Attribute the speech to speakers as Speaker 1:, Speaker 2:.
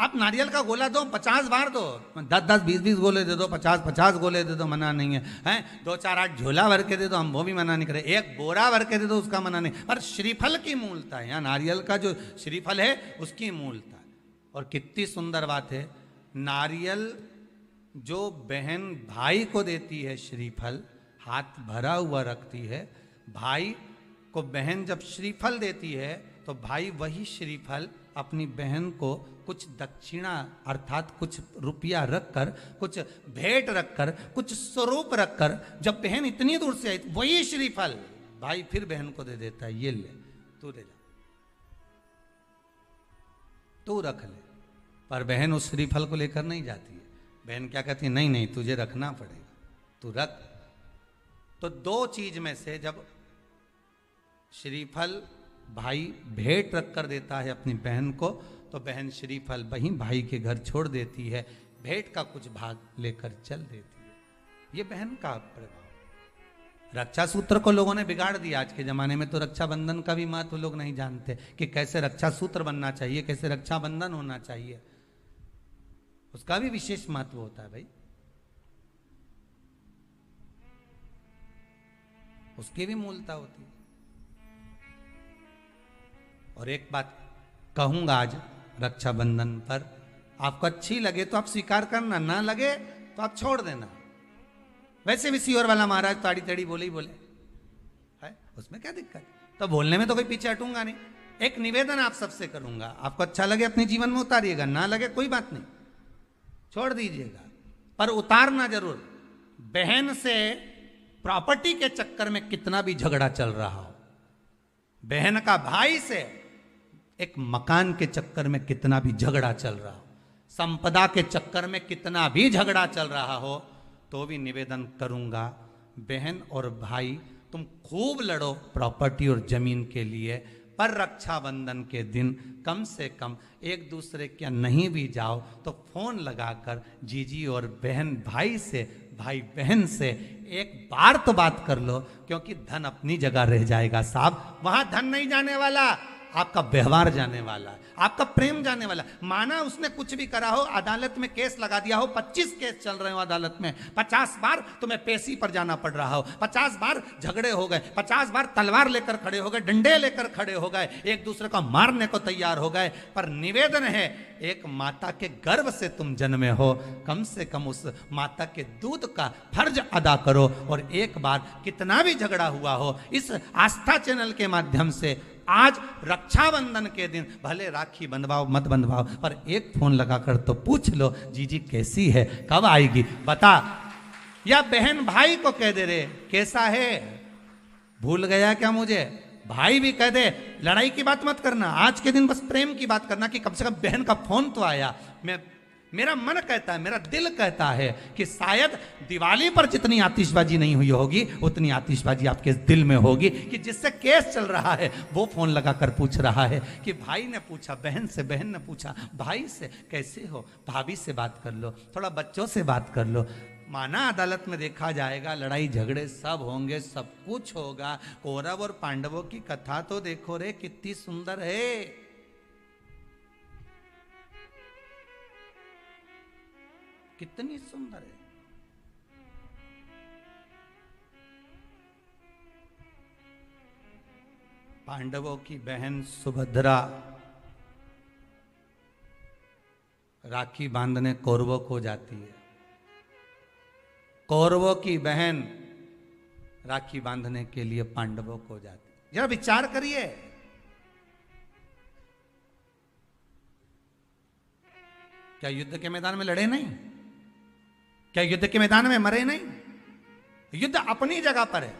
Speaker 1: आप नारियल का गोला दो 50 बार दो, 10-10, 20-20 गोले दे दो, 50-50 गोले दे दो, मना नहीं है, हैं 2-4-8 झोला भर के दे दो, हम वो भी मना नहीं करे, एक बोरा भर के दे दो, उसका मना नहीं। पर श्रीफल की मूलता है, यहाँ नारियल का जो श्रीफल है उसकी मूलता है। और कितनी सुंदर बात है, नारियल जो बहन भाई को देती है श्रीफल, हाथ भरा हुआ रखती है, भाई को बहन जब श्रीफल देती है तो भाई वही श्रीफल अपनी बहन को कुछ दक्षिणा अर्थात कुछ रुपया रखकर, कुछ भेंट रखकर, कुछ स्वरूप रखकर, जब बहन इतनी दूर से आई वही श्रीफल भाई फिर बहन को दे देता है, ये ले तू ले जा, तू रख ले। पर बहन उस श्रीफल को लेकर नहीं जाती है, बहन क्या कहती है, नहीं नहीं तुझे रखना पड़ेगा, तू रख। तो दो चीज में से जब श्रीफल भाई भेंट रख कर देता है अपनी बहन को, तो बहन श्रीफल वहीं भाई के घर छोड़ देती है, भेंट का कुछ भाग लेकर चल देती है। ये बहन का प्रभाव। रक्षा सूत्र को लोगों ने बिगाड़ दिया आज के जमाने में, तो रक्षाबंधन का भी महत्व लोग नहीं जानते कि कैसे रक्षा सूत्र बनना चाहिए, कैसे रक्षाबंधन होना चाहिए, उसका भी विशेष महत्व होता है भाई, उसकी भी मूलता होती है। और एक बात कहूंगा आज रक्षाबंधन पर, आपको अच्छी लगे तो आप स्वीकार करना, ना लगे तो आप छोड़ देना। वैसे भी सीहोर वाला महाराज ताड़ी तड़ी बोले ही बोले है, उसमें क्या दिक्कत, तो बोलने में तो कोई पीछे हटूंगा नहीं। एक निवेदन आप सबसे करूंगा, आपको अच्छा लगे अपने जीवन में उतारिएगा, ना लगे कोई बात नहीं, छोड़ दीजिएगा, पर उतारना जरूर। बहन से प्रॉपर्टी के चक्कर में कितना भी झगड़ा चल रहा हो, बहन का भाई से एक मकान के चक्कर में कितना भी झगड़ा चल रहा हो, संपदा के चक्कर में कितना भी झगड़ा चल रहा हो, तो भी निवेदन करूंगा, बहन और भाई तुम खूब लड़ो प्रॉपर्टी और जमीन के लिए, पर रक्षाबंधन के दिन कम से कम एक दूसरे के नहीं भी जाओ तो फोन लगाकर जीजी और बहन भाई से, भाई बहन से एक बार तो बात कर लो, क्योंकि धन अपनी जगह रह जाएगा साहब, वहां धन नहीं जाने वाला, आपका व्यवहार जाने वाला है, आपका प्रेम जाने वाला। माना उसने कुछ भी करा हो, अदालत में केस लगा दिया हो, 25 केस चल रहे हो अदालत में, 50 बार तुम्हें पेशी पर जाना पड़ रहा हो, 50 बार झगड़े हो गए, 50 बार तलवार लेकर खड़े हो गए, डंडे लेकर खड़े हो गए, एक दूसरे को मारने को तैयार हो गए, पर निवेदन है, एक माता के गर्भ से तुम जन्मे हो, कम से कम उस माता के दूध का फर्ज अदा करो। और एक बार कितना भी झगड़ा हुआ हो, इस आस्था चैनल के माध्यम से आज रक्षाबंधन के दिन भले राखी बंधवाओ मत बंधवाओ, पर एक फोन लगाकर तो पूछ लो, जीजी कैसी है, कब आएगी बता, या बहन भाई को कह दे रे कैसा है, भूल गया क्या मुझे, भाई भी कह दे, लड़ाई की बात मत करना, आज के दिन बस प्रेम की बात करना, कि कम से कम बहन का फोन तो आया। मेरा मन कहता है, मेरा दिल कहता है कि शायद दिवाली पर जितनी आतिशबाजी नहीं हुई होगी, उतनी आतिशबाजी आपके दिल में होगी, कि जिससे केस चल रहा है वो फोन लगाकर पूछ रहा है कि भाई ने पूछा बहन से, बहन ने पूछा भाई से, कैसे हो, भाभी से बात कर लो, थोड़ा बच्चों से बात कर लो। माना अदालत में देखा जाएगा, लड़ाई झगड़े सब होंगे, सब कुछ होगा, कौरव और पांडवों की कथा तो देखो रे कितनी सुंदर है, कितनी सुंदर है। पांडवों की बहन सुभद्रा राखी बांधने कौरवों को जाती है, कौरवों की बहन राखी बांधने के लिए पांडवों को जाती है। जरा विचार करिए, क्या युद्ध के मैदान में लड़े नहीं, क्या युद्ध के मैदान में मरे नहीं, युद्ध अपनी जगह पर है,